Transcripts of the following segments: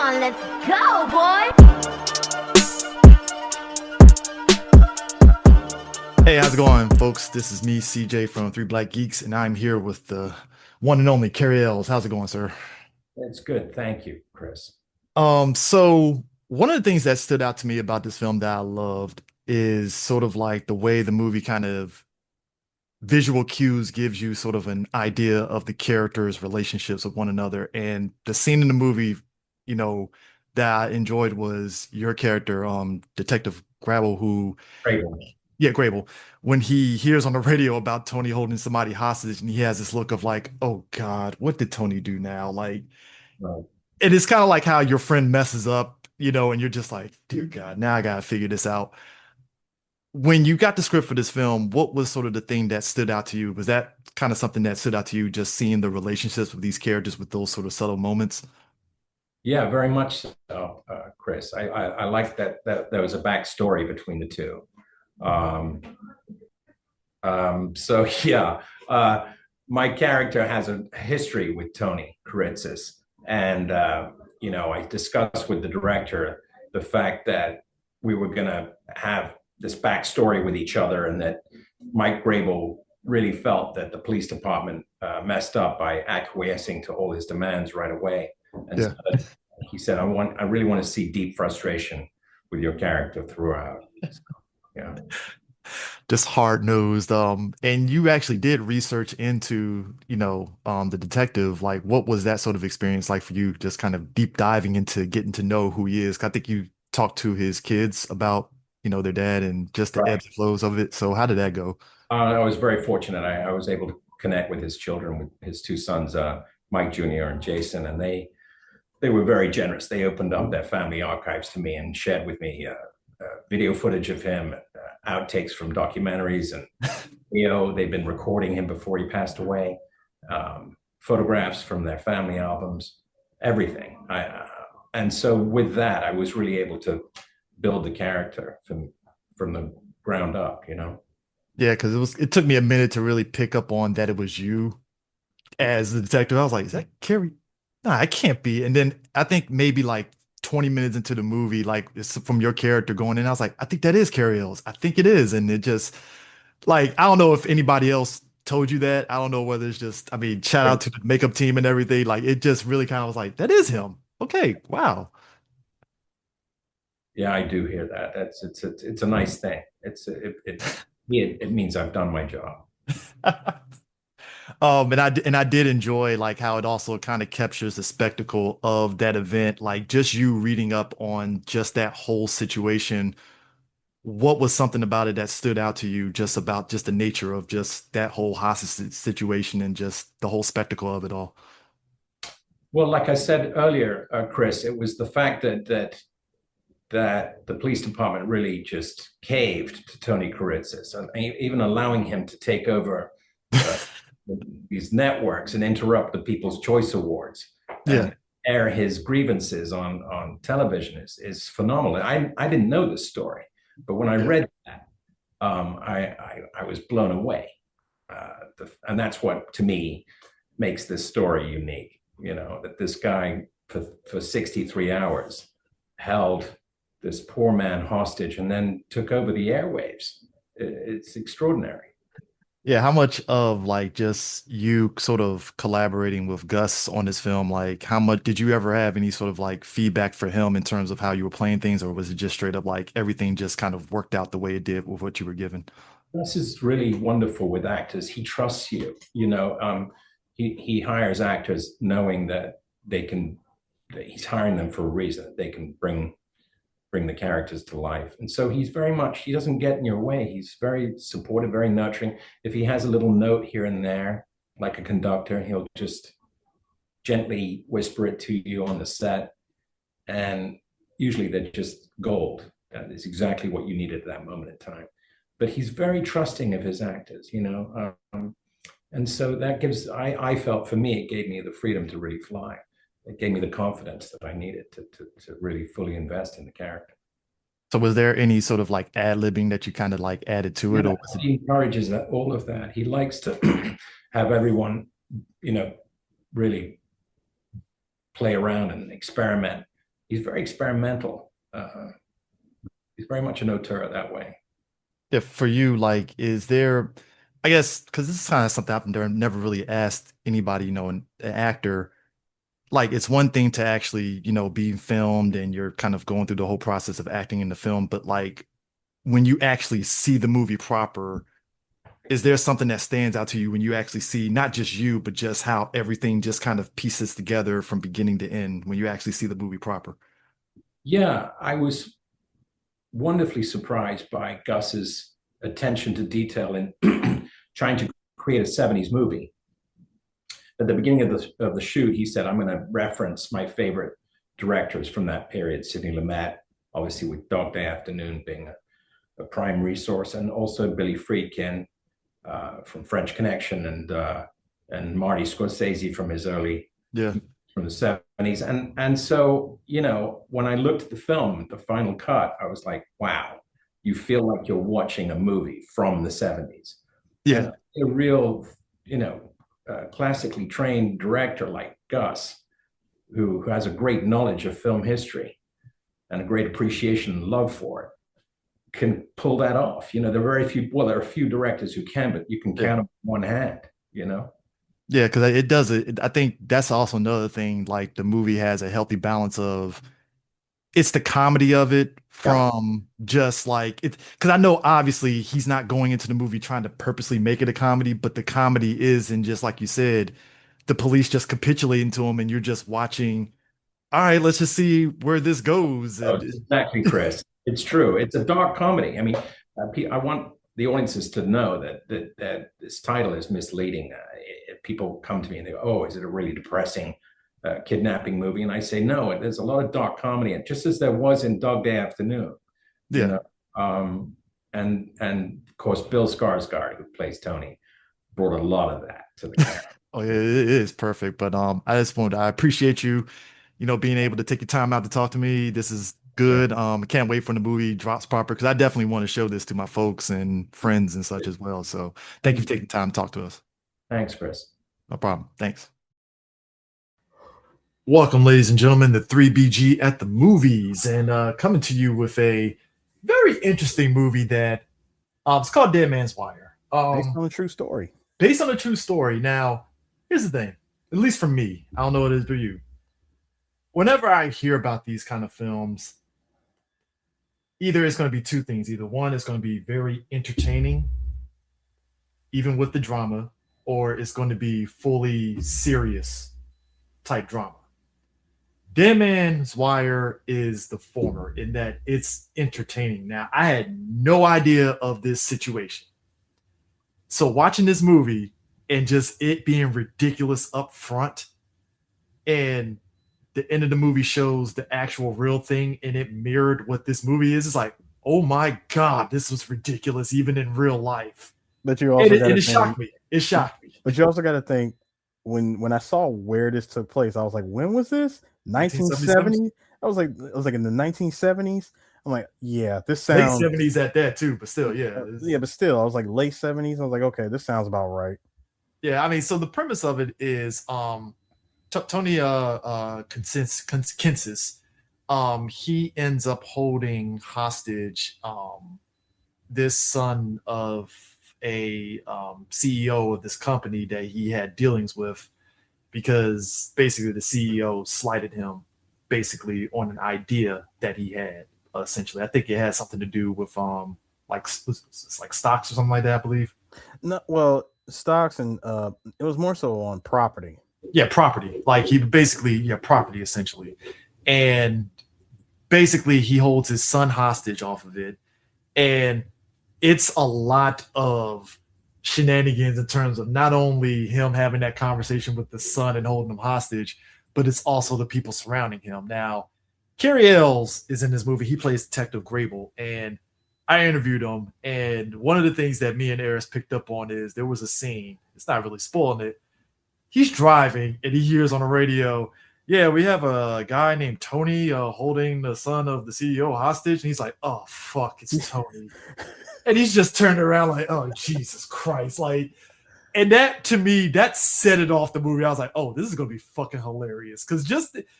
on, let's go, boy! Hey, how's it going, folks? This is me, CJ from Three Black Geeks, and I'm here with the one and only Carrie Ells. How's it going, sir? It's good. Thank you, Chris. So one of the things that stood out to me about this film that I loved is sort of like the way the movie kind of visual cues gives you sort of an idea of the characters' relationships with one another. And the scene in the movie, you know, that I enjoyed was your character, Detective Grabble, who Great one. yeah, Grable, when he hears on the radio about Tony holding somebody hostage and he has this look of like, oh God, what did Tony do now? Like, Right. it is kind of like how your friend messes up, and you're just like, dear God, now I gotta figure this out. When you got the script for this film, what was sort of the thing that stood out to you? Was that kind of something that stood out to you, just seeing the relationships with these characters with those sort of subtle moments? Yeah, very much so, Chris. I like that there was a backstory between the two. Um, so yeah, my character has a history with Tony Kiritsis, and I discussed with the director the fact that we were going to have this backstory with each other, and that Mike Grable really felt that the police department messed up by acquiescing to all his demands right away. And Yeah. so he said, I really want to see deep frustration with your character throughout. So, yeah. Just hard nosed. And you actually did research into, the detective. Like, what was that sort of experience like for you? Just kind of deep diving into getting to know who he is. I think you talked to his kids about, their dad and just the Right. ebbs and flows of it. So how did that go? I was very fortunate. I was able to connect with his children, with his two sons, Mike Jr. and Jason, and they were very generous. They opened up their family archives to me and shared with me video footage of him, outtakes from documentaries, and they've been recording him before he passed away, photographs from their family albums, everything. And so with that, I was really able to build the character from the ground up. Yeah, because it took me a minute to really pick up on that it was you as the detective. I was like, is that Carrie? Nah, it can't be. And then I think maybe like 20 minutes into the movie, like it's from your character going in, I was like, I think that is Carrie Ells. I think it is. And it just like, I don't know if anybody else told you that. I don't know whether it's just, I mean, shout out to the makeup team and everything. Like it just really kind of was like, that is him. Okay, wow. Yeah, I do hear that. It's a nice thing. It means I've done my job. And I did enjoy like how it also kind of captures the spectacle of that event, like just you reading up on just that whole situation. What was something about it that stood out to you, just about just the nature of just that whole hostage situation and just the whole spectacle of it all? Well, like I said earlier, Chris, it was the fact that the police department really just caved to Tony Kiritsis, and even allowing him to take over uh, these networks and interrupt the People's Choice Awards Yeah, and air his grievances on television is phenomenal. I didn't know this story, but when I yeah, read that, I was blown away. And that's what, to me, makes this story unique. That this guy for 63 hours held this poor man hostage and then took over the airwaves. It's extraordinary. yeah. How much of like just you sort of collaborating with Gus on this film, like how much did you ever have any sort of like feedback for him in terms of how you were playing things, or was it just straight up like everything just kind of worked out the way it did with what you were given? This is really wonderful with actors. He trusts you. He hires actors knowing that that he's hiring them for a reason. That they can bring the characters to life. And so he doesn't get in your way. He's very supportive, very nurturing. If he has a little note here and there, like a conductor, he'll just gently whisper it to you on the set. And usually they're just gold. That is exactly what you need at that moment in time. But he's very trusting of his actors. And so I felt, for me, it gave me the freedom to really fly. It gave me the confidence that I needed to really fully invest in the character. So was there any sort of like ad-libbing that you kind of like added to Yeah, it, or was it? he encourages all of that. He likes to have everyone, you know, really play around and experiment he's very experimental. He's very much an auteur that way. If for you, like, is there, I guess, because this is kind of something I've never really asked anybody, an actor. Like, it's one thing to actually, being filmed and you're kind of going through the whole process of acting in the film, but like when you actually see the movie proper, is there something that stands out to you when you actually see not just you, but just how everything just kind of pieces together from beginning to end when you actually see the movie proper? Yeah, I was wonderfully surprised by Gus's attention to detail in trying to create a 70s movie. At the beginning of the shoot, he said, I'm going to reference my favorite directors from that period, Sidney Lumet, obviously with Dog Day Afternoon being a prime resource, and also Billy Friedkin from French Connection, and Marty Scorsese from his early, from the 70s. And so, when I looked at the film, the final cut, I was like, wow, you feel like you're watching a movie from the 70s. Yeah. And a real, classically trained director like Gus, who has a great knowledge of film history and a great appreciation and love for it, can pull that off. There are very few, well, there are a few directors who can, but you can count them on one hand, Yeah, because it does it. I think that's also another thing. Like, the movie has a healthy balance of it's the comedy of it from just like it, because I know obviously he's not going into the movie trying to purposely make it a comedy, but the comedy is, and just like you said, the police just capitulating to him, and you're just watching. All right, let's just see where this goes. Oh, exactly, Chris. It's true. It's a dark comedy. I mean, I want the audiences to know that this title is misleading. People come to me and they go, "Oh, is it a really depressing kidnapping movie?" And I say, "No, there's a lot of dark comedy, and just as there was in Dog Day Afternoon." Yeah. And of course, Bill Skarsgård, who plays Tony, brought a lot of that to the camera. Oh yeah, it is perfect. But I appreciate you, being able to take your time out to talk to me. This is good. I can't wait for the movie drops proper, because I definitely want to show this to my folks and friends and such as well. So thank you for taking time to talk to us. Thanks, Chris. No problem. Thanks. Welcome, ladies and gentlemen, to 3BG at the Movies, and coming to you with a very interesting movie that it's called Dead Man's Wire. Based on a true story. Based on a true story. Now, here's the thing, at least for me, I don't know what it is for you. Whenever I hear about these kind of films, either it's going to be two things. Either one, it's going to be very entertaining, even with the drama, or it's going to be fully serious type drama. Dead Man's Wire is the former, in that it's entertaining. Now, I had no idea of this situation. So watching this movie and just it being ridiculous up front, and the end of the movie shows the actual real thing and it mirrored what this movie is, it's like, oh my God, this was ridiculous even in real life. But you also it shocked me. It shocked me. But you also got to think, when I saw where this took place, I was like, when was this? 1970? I was like, it was like in the 1970s. I'm like, yeah, this sounds late 70s at that too, but still, yeah. Yeah, but still, I was like late 70s. I was like, okay, this sounds about right. Yeah, I mean, so the premise of it is Tony Kiritsis, he ends up holding hostage this son of a CEO of this company that he had dealings with, because basically the CEO slighted him basically on an idea that he had. Essentially, I think it has something to do with like stocks or something like that, I believe. No, well, stocks, and it was more so on property. Yeah, property. Like he basically, property essentially. And basically he holds his son hostage off of it. And it's a lot of shenanigans in terms of not only him having that conversation with the son and holding him hostage, but it's also the people surrounding him. Now, Cary Elwes is in this movie. He plays Detective Grable, and I interviewed him. And one of the things that me and Eris picked up on is there was a scene. It's not really spoiling it. He's driving and he hears on the radio, yeah, we have a guy named Tony holding the son of the CEO hostage. And he's like, oh, fuck, it's Tony. And he's just turned around like, oh, Jesus Christ. Like, And that, to me, that set it off the movie. I was like, oh, this is gonna be fucking hilarious. Because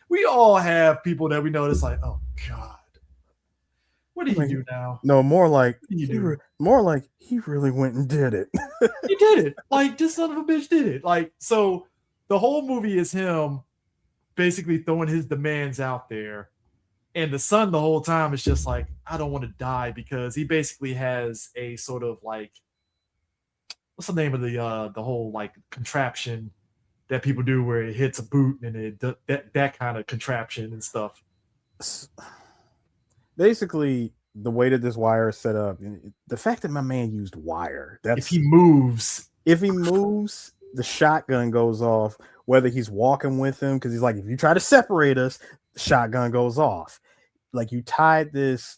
we all have people that we know that's like, oh God, what did he do now? No, more like More like he really went and did it. He did it. Like, this son of a bitch did it. Like, so the whole movie is him basically throwing his demands out there. And the son the whole time is just like, I don't want to die, because he basically has a sort of like, what's the name of the whole like contraption that people do where it hits a boot and that kind of contraption and stuff. Basically, the way that this wire is set up, the fact that my man used wire, that's if he moves, the shotgun goes off, whether he's walking with him, because he's like, if you try to separate us, the shotgun goes off. Like, you tied this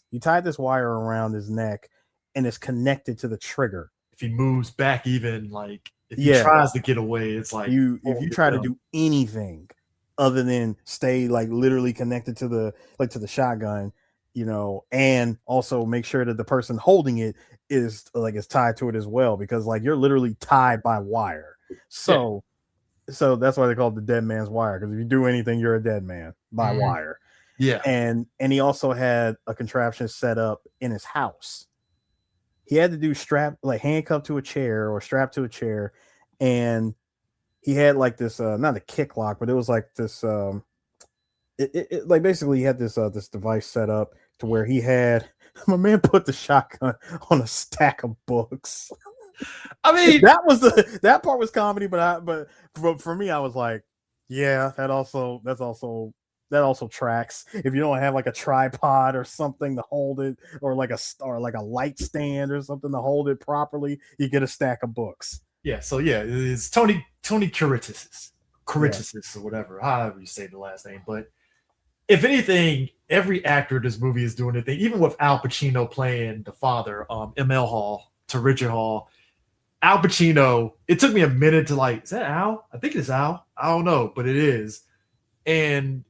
wire around his neck and it's connected to the trigger. If he moves back, even like if he tries to get away, it's like if you try to do anything other than stay like literally connected to the shotgun, you know, and also make sure that the person holding it is tied to it as well, because like you're literally tied by wire. So that's why they call it the dead man's wire, because if you do anything, you're a dead man by wire. Yeah. And he also had a contraption set up in his house. He had to do handcuffed to a chair or strapped to a chair, and he had like this not a kick lock, but it was like this like basically he had this this device set up to where he had my man put the shotgun on a stack of books. I mean, that part was comedy, but for me, I was like, yeah, that also tracks. If you don't have like a tripod or something to hold it, or like a light stand or something to hold it properly, you get a stack of books. Yeah, so yeah, it's Tony Kiritsis or whatever, however you say the last name. But if anything, every actor in this movie is doing a thing. Even with Al Pacino playing the father, M.L. Hall to Richard Hall. Al Pacino, it took me a minute to like, is that Al? I think it's Al. I don't know, but it is. And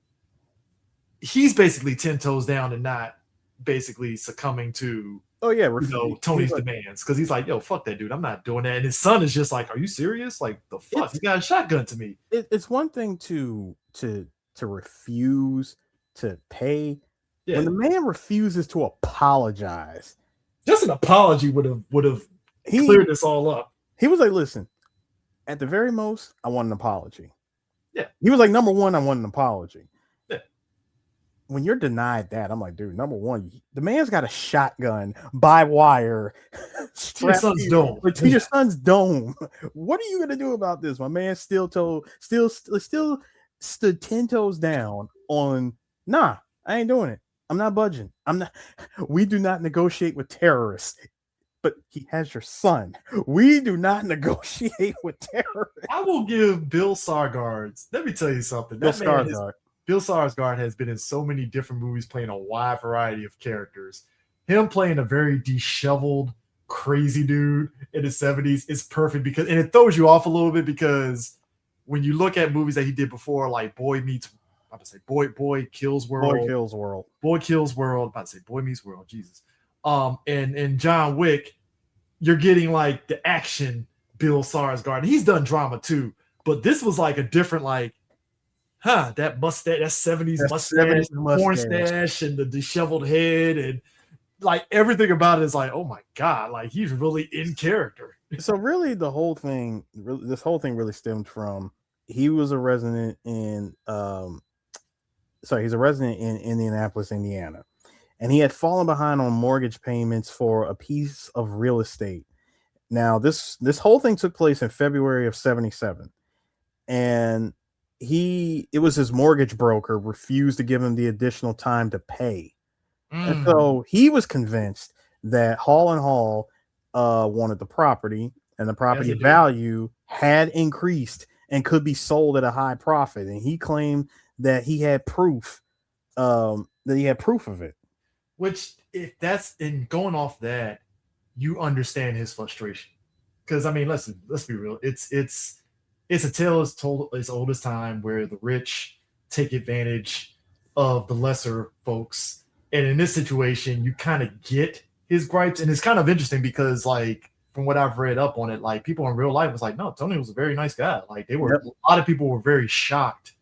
he's basically 10 toes down and not basically succumbing to Tony's demands, because he's like, yo, fuck that dude, I'm not doing that. And his son is just like, are you serious? Like, the fuck, he got a shotgun to me. It's one thing to refuse to pay. When the man refuses to apologize, just an apology would have cleared this all up. He was like, listen, at the very most, I want an apology. Yeah. He was like, number one, I want an apology. Yeah. When you're denied that, I'm like, dude, number one, the man's got a shotgun by wire to your son's dome. Your son's dome. What are you gonna do about this? My man still stood 10 toes down on, nah, I ain't doing it. I'm not budging. We do not negotiate with terrorists. But he has your son. We do not negotiate with terrorists. I will give Bill Skarsgård. Let me tell you something. Bill Skarsgård has been in so many different movies, playing a wide variety of characters. Him playing a very disheveled, crazy dude in the 70s is perfect, because, and it throws you off a little bit, because when you look at movies that he did before, like Boy Kills World. Boy Kills World. I'm about to say Boy Meets World. Jesus. And John Wick, you're getting like the action Bill Skarsgård. He's done drama too, but this was like a different, like, that mustache, that 70s mustache, porn stash, and the disheveled head, and like everything about it is like, oh my god, like he's really in character. So really, this whole thing really stemmed from, he was a resident in he's a resident in Indianapolis, Indiana. And he had fallen behind on mortgage payments for a piece of real estate. Now, this whole thing took place in February of 1977. And it was his mortgage broker refused to give him the additional time to pay. And so he was convinced that Hall & Hall wanted the property, and the property value had increased and could be sold at a high profit. And he claimed that he had proof of it. Which, if that's in going off that, you understand his frustration, because I mean, let's be real. It's a tale as told as old as time, where the rich take advantage of the lesser folks, and in this situation, you kind of get his gripes, and it's kind of interesting because, like, from what I've read up on it, like people in real life was like, no, Tony was a very nice guy. Like a lot of people were very shocked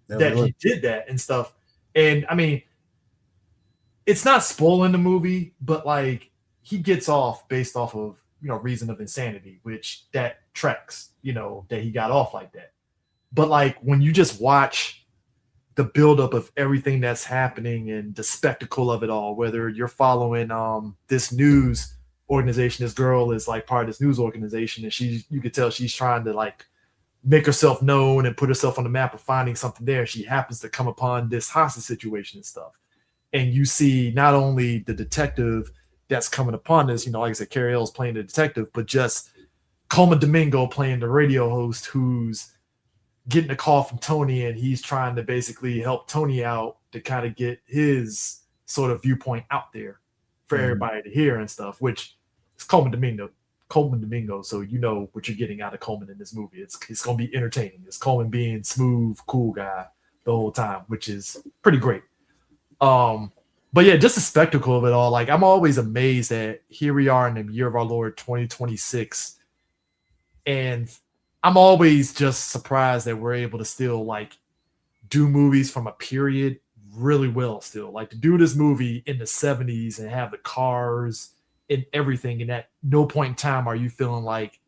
that he did that and stuff. And I mean, it's not spoiling the movie, but like he gets off based off of, reason of insanity, which that tracks, that he got off like that. But like when you just watch the buildup of everything that's happening and the spectacle of it all, whether you're following this news organization, this girl is like part of this news organization, and you could tell she's trying to like make herself known and put herself on the map of finding something there. She happens to come upon this hostage situation and stuff. And you see not only the detective that's coming upon this, like I said, Carrie Hill's playing the detective, but just Coleman Domingo playing the radio host who's getting a call from Tony, and he's trying to basically help Tony out to kind of get his sort of viewpoint out there for everybody to hear and stuff, which is Coleman Domingo. So you know what you're getting out of Coleman in this movie. It's going to be entertaining. It's Coleman being smooth, cool guy the whole time, which is pretty great. But yeah, just the spectacle of it all. Like I'm always amazed that here we are in the year of our Lord 2026, and I'm always just surprised that we're able to still like do movies from a period really well still. Like to do this movie in the 70s and have the cars and everything, and at no point in time are you feeling like,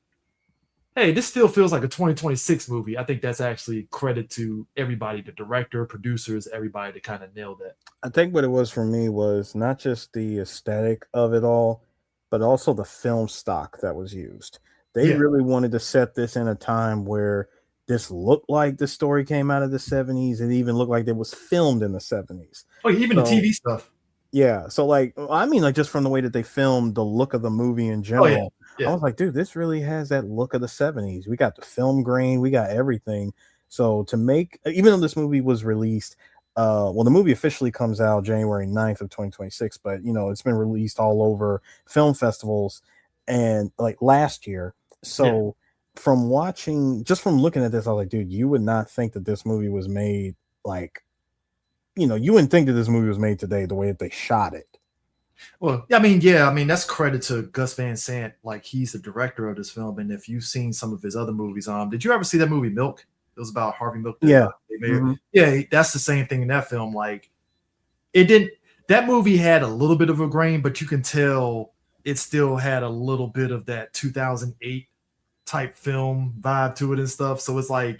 hey, this still feels like a 2026 movie. I think that's actually credit to everybody, the director, producers, everybody to kind of nail that. I think what it was for me was not just the aesthetic of it all, but also the film stock that was used. They really wanted to set this in a time where this looked like the story came out of the 70s. It even looked like it was filmed in the 70s. Oh, even the TV stuff. Yeah. So like, I mean, like just from the way that they filmed the look of the movie in general, I was like, dude, this really has that look of the 70s. We got the film grain, we got everything. So to make, even though this movie was released, well, the movie officially comes out January 9th of 2026, but it's been released all over film festivals and like last year. So from watching, just from looking at this, I was like, dude, you would not think that this movie was made like, you wouldn't think that this movie was made today the way that they shot it. Well, I mean, that's credit to Gus Van Sant. Like he's the director of this film. And if you've seen some of his other movies, did you ever see that movie Milk? It was about Harvey Milk. Yeah. Yeah. That's the same thing in that film. Like that movie had a little bit of a grain, but you can tell it still had a little bit of that 2008 type film vibe to it and stuff. So it's like,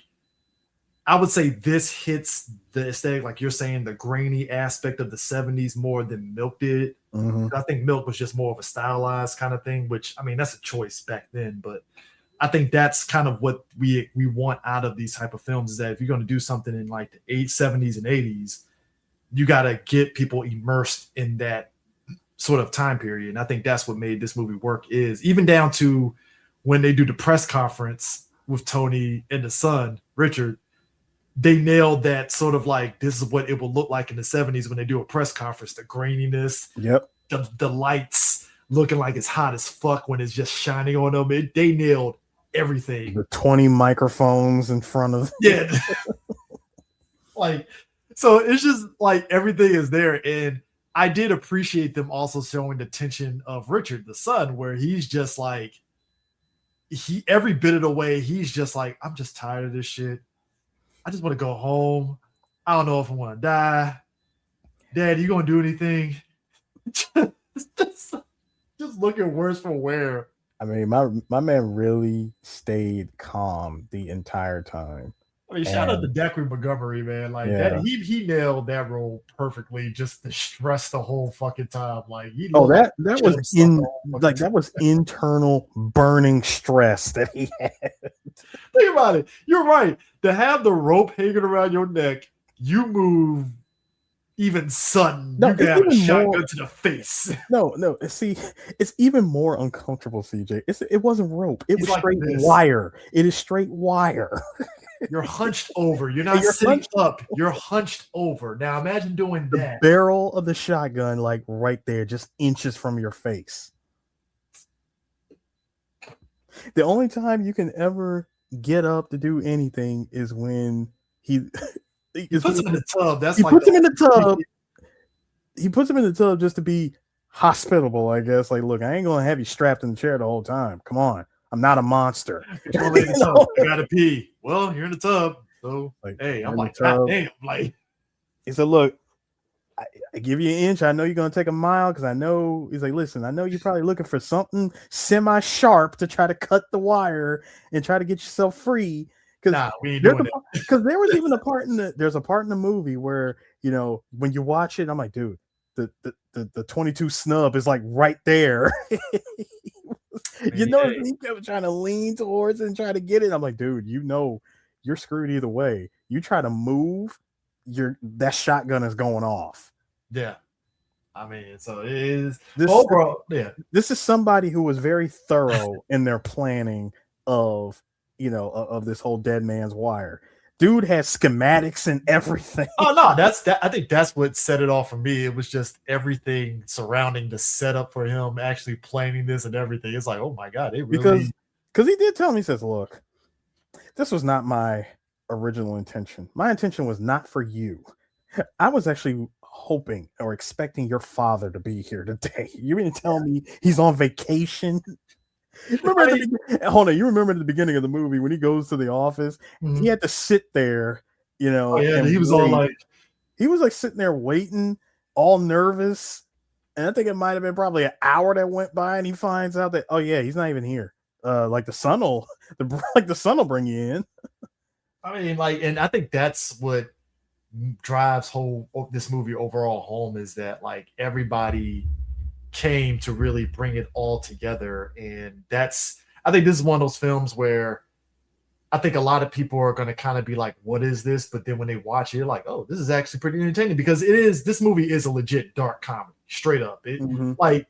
I would say this hits the aesthetic, like you're saying, the grainy aspect of the 70s more than Milk did. I think Milk was just more of a stylized kind of thing, which, I mean, that's a choice back then. But I think that's kind of what we want out of these type of films, is that if you're going to do something in like the 70s and 80s, you got to get people immersed in that sort of time period. And I think that's what made this movie work, is even down to when they do the press conference with Tony and the son, Richard, they nailed that sort of like, this is what it will look like in the 70s when they do a press conference, the graininess, the lights looking like it's hot as fuck when it's just shining on them. They nailed everything. The 20 microphones in front of like, so it's just like everything is there. And I did appreciate them also showing the tension of Richard, the son, where he's just like, every bit of the way, he's just like, I'm just tired of this shit. I just want to go home. I don't know if I want to die. Dad, you gonna do anything? just looking worse for wear. I mean, my man really stayed calm the entire time. I mean, shout out to Dacre Montgomery, man. Like that, he nailed that role perfectly. Just the stress the whole fucking time. Like that was internal burning stress that he had. Think about it. You're right. To have the rope hanging around your neck, you move even sudden. You can have a shotgun to the face. No. See, it's even more uncomfortable, CJ. It wasn't rope. It was like straight wire. It is straight wire. You're hunched over. You're not sitting up. You're hunched over. Now imagine doing that. The barrel of the shotgun, like right there, just inches from your face. The only time you can ever get up to do anything is when he puts him in the tub. He puts him in the tub just to be hospitable, I guess. Like, look, I ain't gonna have you strapped in the chair the whole time. Come on, I'm not a monster. You're in the tub. I gotta pee. Well, you're in the tub, so Like, hey, I'm in the like, God tub. damn, like He said, look, I give you an inch. I know you're gonna take a mile because I know. He's like, listen, I know you're probably looking for something semi-sharp to try to cut the wire and try to get yourself free. Because nah, we ain't doing it. Because there was even a part in there's a part in the movie where, you know, when you watch it, I'm like, dude, the 22 snub is like right there. You know, he kept trying to lean towards it and try to get it. I'm like, dude, you know, you're screwed either way. You try to move, that shotgun is going off. Yeah. I mean, so it is this overall, yeah. This is somebody who was very thorough in their planning of, you know, of this whole Dead Man's Wire. Dude has schematics and everything. Oh no, I think that's what set it off for me. It was just everything surrounding the setup for him actually planning this and everything. It's like, oh my God, it really because he did tell me, he says, look, this was not my original intention. My intention was not for you. I was actually hoping or expecting your father to be here today. You mean to tell me he's on vacation? Hold on, you remember at the beginning of the movie when he goes to the office, he had to sit there, you know. Oh, yeah, he was all like, he was like sitting there waiting, all nervous. And I think it might have been probably an hour that went by, and he finds out that, oh yeah, he's not even here. Like the sun will bring you in. I mean, like, and I think that's what drives this movie overall home, is that like everybody came to really bring it all together. And I think this is one of those films where I think a lot of people are going to kind of be like, what is this? But then when they watch it, you're like, oh, this is actually pretty entertaining, because this movie is a legit dark comedy, straight up. Like,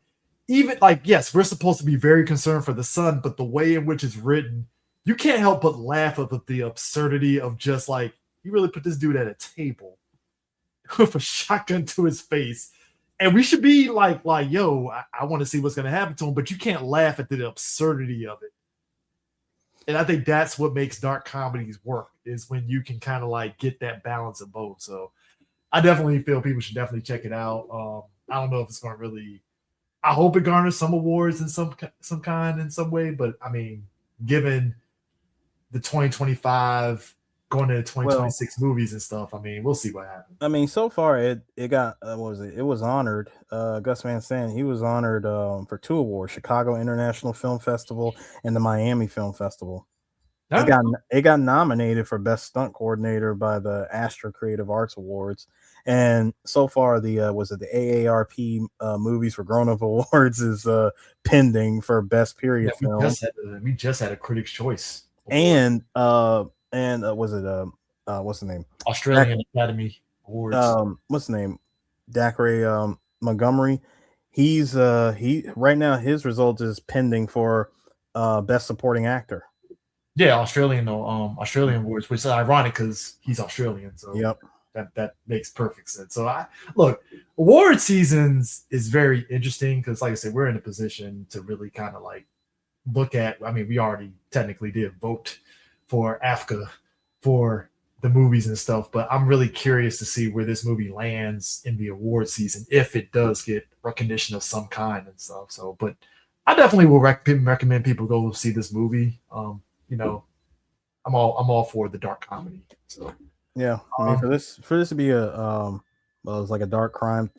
even like, yes, we're supposed to be very concerned for the son, but the way in which it's written, you can't help but laugh at the absurdity of just like, you really put this dude at a table with a shotgun to his face. And we should be like, yo, I want to see what's going to happen to him, but you can't laugh at the absurdity of it. And I think that's what makes dark comedies work, is when you can kind of like get that balance of both. So I definitely feel people should definitely check it out. I don't know if it's going to really, I hope it garners some awards in some kind, in some way. But I mean, given the 2025 going into 2026 movies and stuff, I mean, we'll see what happens. I mean, so far it got what was it? It was honored. Gus Van Sant, he was honored for 2 awards: Chicago International Film Festival and the Miami Film Festival. It got nominated for Best Stunt Coordinator by the Astra Creative Arts Awards, and so far the AARP Movies for Grown Up Awards is pending for Best Period Film. We just had a Critics' Choice award. And was it what's the name? Australian Academy Awards. What's the name? Dacre Montgomery. He's right now his result is pending for Best Supporting Actor. Yeah, Australian awards, which is ironic because he's Australian. So yep, that makes perfect sense. So look, award seasons is very interesting because, like I said, we're in a position to really kind of like look at. I mean, we already technically did vote for AFCA for the movies and stuff, but I'm really curious to see where this movie lands in the award season, if it does get recognition of some kind and stuff. So, but I definitely will recommend people go see this movie. You know, I'm all for the dark comedy. So yeah, I mean, for this to be it's like a dark crime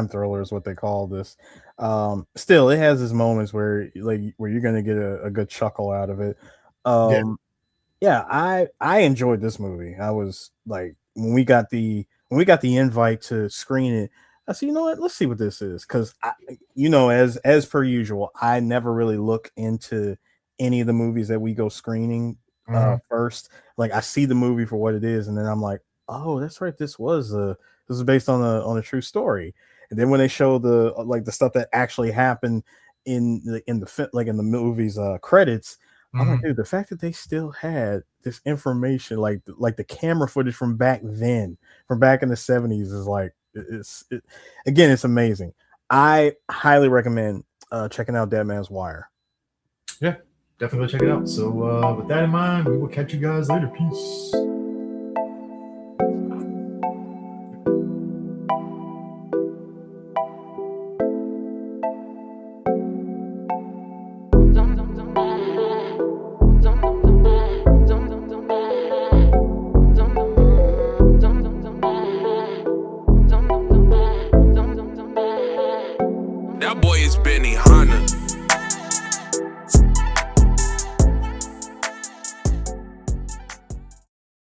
thriller is what they call this. Still, it has its moments where you're gonna get a good chuckle out of it. Yeah, I enjoyed this movie. I was like, when we got the invite to screen it, I said, you know what, let's see what this is, because as per usual, I never really look into any of the movies that we go screening first. Like, I see the movie for what it is, and then I'm like, oh, that's right, this is based on a true story. And then when they show the stuff that actually happened in the movie's credits, I'm like, dude, the fact that they still had this information, like the camera footage from back then, from back in the 70s, is like, it's amazing. I highly recommend checking out Dead Man's Wire. Yeah, definitely check it out. So with that in mind, we will catch you guys later. Peace. That boy is Benny Hanna.